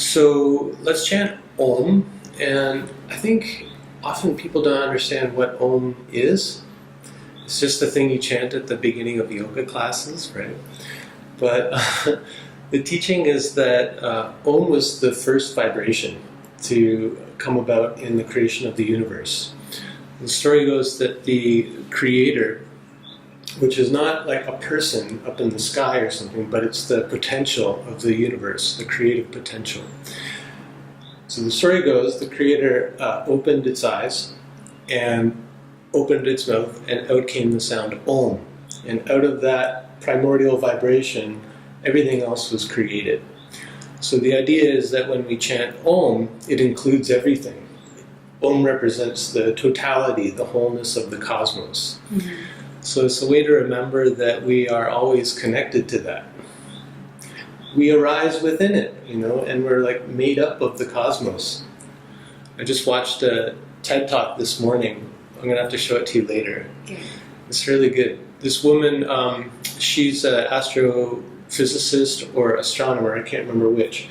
So let's chant Om, and I think often people don't understand what Om is. It's just the thing you chant at the beginning of yoga classes, right? But the teaching is that Om was the first vibration to come about in the creation of the universe. The story goes that the creator, which is not like a person up in the sky or something, but it's the potential of the universe, the creative potential. So the story goes, the creator opened its eyes and opened its mouth, and out came the sound Om. And out of that primordial vibration, everything else was created. So the idea is that when we chant Om, it includes everything. Om represents the totality, the wholeness of the cosmos. Mm-hmm. So it's a way to remember that we are always connected to that. We arise within it, and we're like made up of the cosmos. I just watched a TED Talk this morning. I'm going to have to show it to you later. Okay. It's really good. This woman, she's an astrophysicist or astronomer, I can't remember which,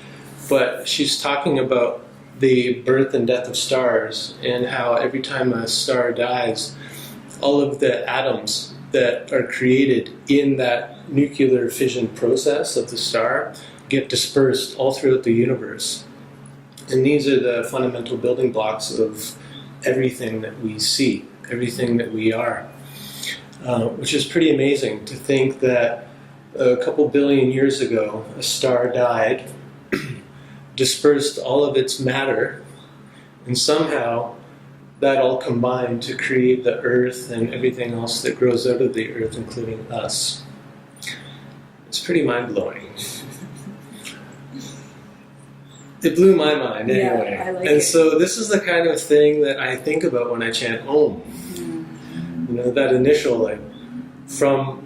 but she's talking about the birth and death of stars and how every time a star dies, all of the atoms that are created in that nuclear fission process of the star get dispersed all throughout the universe. And these are the fundamental building blocks of everything that we see, everything that we are. Which is pretty amazing to think that a couple billion years ago, a star died, dispersed all of its matter, and somehow that all combined to create the earth and everything else that grows out of the earth, including us. It's pretty mind-blowing. It blew my mind anyway. Yeah, I like and it. So this is the kind of thing that I think about when I chant Om. That initial, from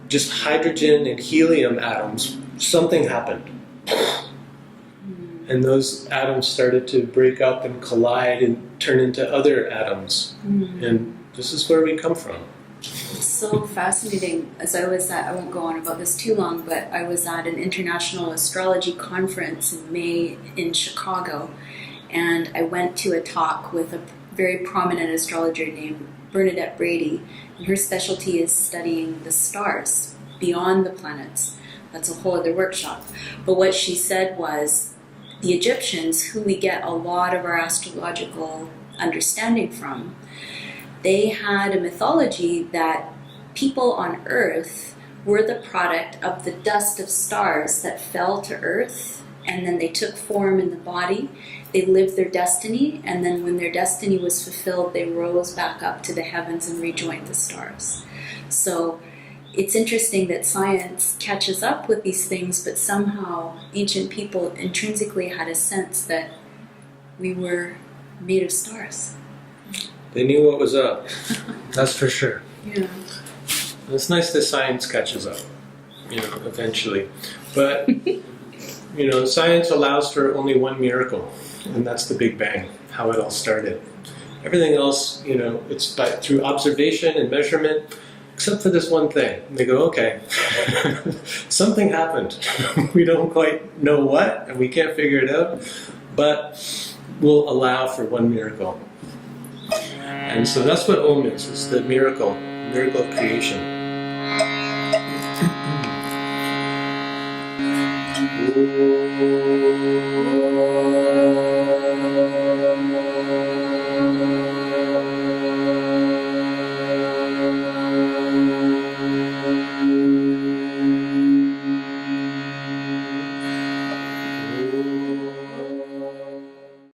just hydrogen and helium atoms, something happened. And those atoms started to break up and collide and turn into other atoms. And this is where we come from. It's so fascinating. As I won't go on about this too long, but I was at an international astrology conference in May in Chicago, and I went to a talk with a very prominent astrologer named Bernadette Brady, and her specialty is studying the stars beyond the planets. That's a whole other workshop. But what she said was, the Egyptians, who we get a lot of our astrological understanding from, they had a mythology that people on Earth were the product of the dust of stars that fell to Earth, and then they took form in the body. They lived their destiny, and then when their destiny was fulfilled, they rose back up to the heavens and rejoined the stars. So it's interesting that science catches up with these things, but somehow ancient people intrinsically had a sense that we were made of stars. They knew what was up. That's for sure. Yeah. It's nice that science catches up, eventually. But, science allows for only one miracle, and that's the Big Bang, how it all started. Everything else, it's through observation and measurement, except for this one thing. And they go, okay, something happened. We don't quite know what, and we can't figure it out, but we'll allow for one miracle. And so that's what Om is the miracle of creation.